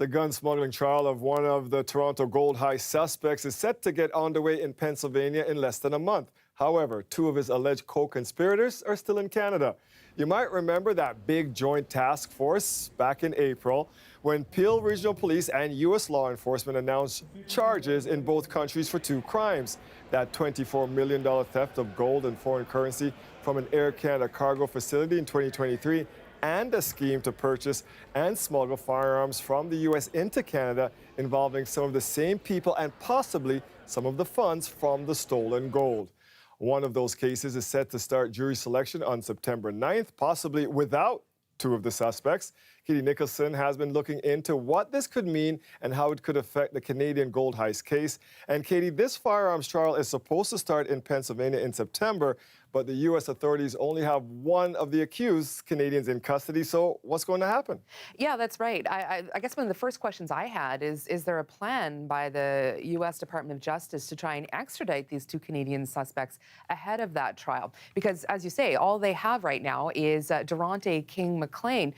The gun smuggling trial of one of the Toronto gold heist suspects is set to get underway in Pennsylvania in less than a month. However, two of his alleged co-conspirators are still in Canada. You might remember that big joint task force back in April when Peel Regional Police and U.S. law enforcement announced charges in both countries for two crimes: that $24 million theft of gold and foreign currency from an Air Canada cargo facility in 2023, and a scheme to purchase and smuggle firearms from the U.S. into Canada involving some of the same people and possibly some of the funds from the stolen gold. One of those cases is set to start jury selection on September 9th, possibly without two of the suspects. Katie Nicholson has been looking into what this could mean and how it could affect the Canadian gold heist case. And Katie, this firearms trial is supposed to start in Pennsylvania in September, but the U.S. authorities only have one of the accused Canadians in custody. So what's going to happen? Yeah, that's right. I guess one of the first questions I had is there a plan by the U.S. Department of Justice to try and extradite these two Canadian suspects ahead of that trial? Because, as you say, all they have right now is Durante King McLean,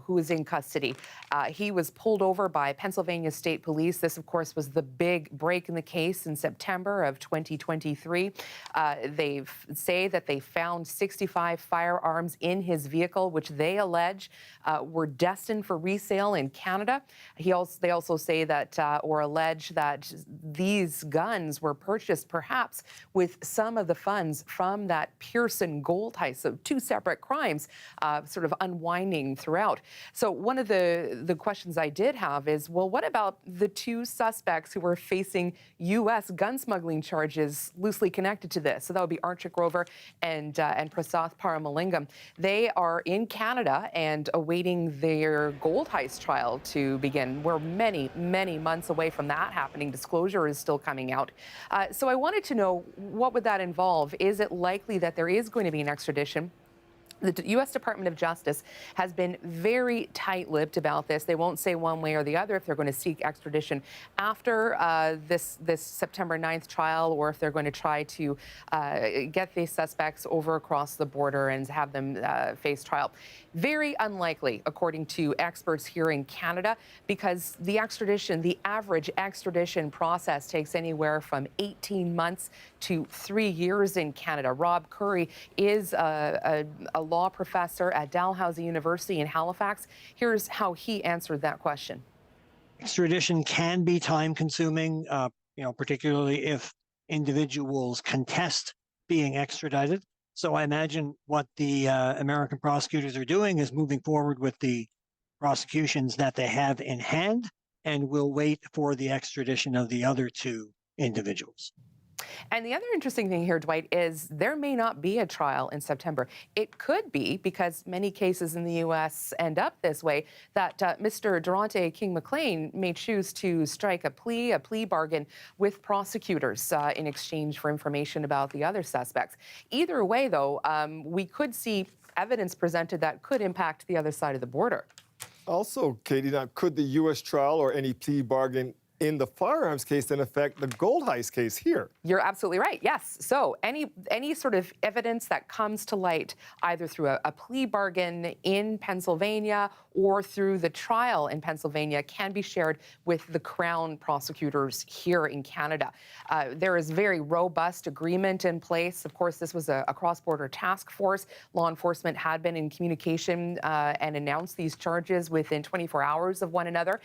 who is in custody. He was pulled over by Pennsylvania State Police. This, of course, was the big break in the case in September of 2023. They say that they found 65 firearms in his vehicle, which they allege were destined for resale in Canada. They also say that, or allege that these guns were purchased perhaps with some of the funds from that Pearson gold heist. So two separate crimes sort of unwinding throughout. So one of the questions I did have is, well, what about the two suspects who were facing U.S. gun smuggling charges loosely connected to this? So that would be Archie Grover and Prasath Paramalingam. They are in Canada and awaiting their gold heist trial to begin. We're many, many months away from that happening. Disclosure is still coming out. So I wanted to know, what would that involve? Is it likely that there is going to be an extradition? The U.S. Department of Justice has been very tight-lipped about this. They won't say one way or the other if they're going to seek extradition after this September 9th trial, or if they're going to try to get these suspects over across the border and have them face trial. Very unlikely, according to experts here in Canada, because the average extradition process takes anywhere from 18 months to 3 years in Canada. Rob Curry is a law professor at Dalhousie University in Halifax. Here's how he answered that question. Extradition can be time-consuming, particularly if individuals contest being extradited. So I imagine what the American prosecutors are doing is moving forward with the prosecutions that they have in hand, and will wait for the extradition of the other two individuals. And the other interesting thing here, Dwight, is there may not be a trial in September. It could be, because many cases in the U.S. end up this way, that Mr. Durante King McLean may choose to strike a plea bargain with prosecutors in exchange for information about the other suspects. Either way, though, we could see evidence presented that could impact the other side of the border. Also, Katie, now, could the U.S. trial or any plea bargain in the firearms case then affect the gold heist case here? You're absolutely right, yes. So any sort of evidence that comes to light, either through a plea bargain in Pennsylvania or through the trial in Pennsylvania, can be shared with the Crown prosecutors here in Canada. There is very robust agreement in place. Of course, this was a cross-border task force. Law enforcement had been in communication and announced these charges within 24 hours of one another.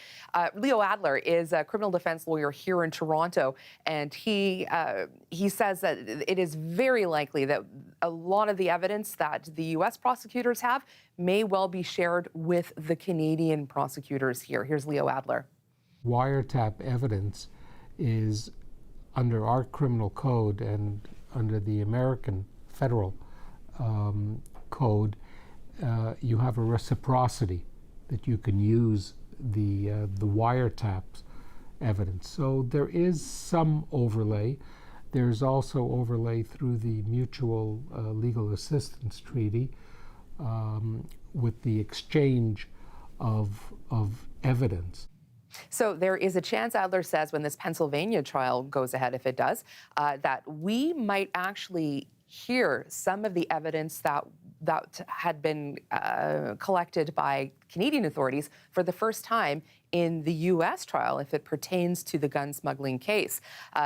Leo Adler is a criminal defense lawyer here in Toronto, and he says that it is very likely that a lot of the evidence that the U.S. prosecutors have may well be shared with the Canadian prosecutors here. Here's Leo Adler. Wiretap evidence is, under our criminal code and under the American federal code, you have a reciprocity that you can use the wiretaps evidence. So there is some overlay. There's also overlay through the Mutual Legal Assistance Treaty with the exchange of evidence. So there is a chance, Adler says, when this Pennsylvania trial goes ahead, if it does, that we might actually hear some of the evidence that that had been collected by Canadian authorities for the first time in the U.S. trial if it pertains to the gun smuggling case.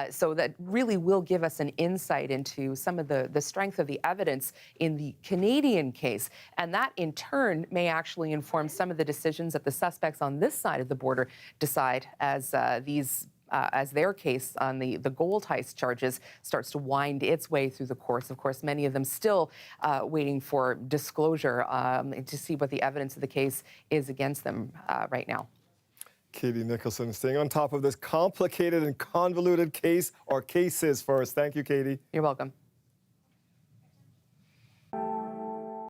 So that really will give us an insight into some of the strength of the evidence in the Canadian case. And that, in turn, may actually inform some of the decisions that the suspects on this side of the border decide as as their case on the gold heist charges starts to wind its way through the courts. Of course, many of them still waiting for disclosure to see what the evidence of the case is against them right now. Katie Nicholson staying on top of this complicated and convoluted case, or cases for us. Thank you, Katie. You're welcome.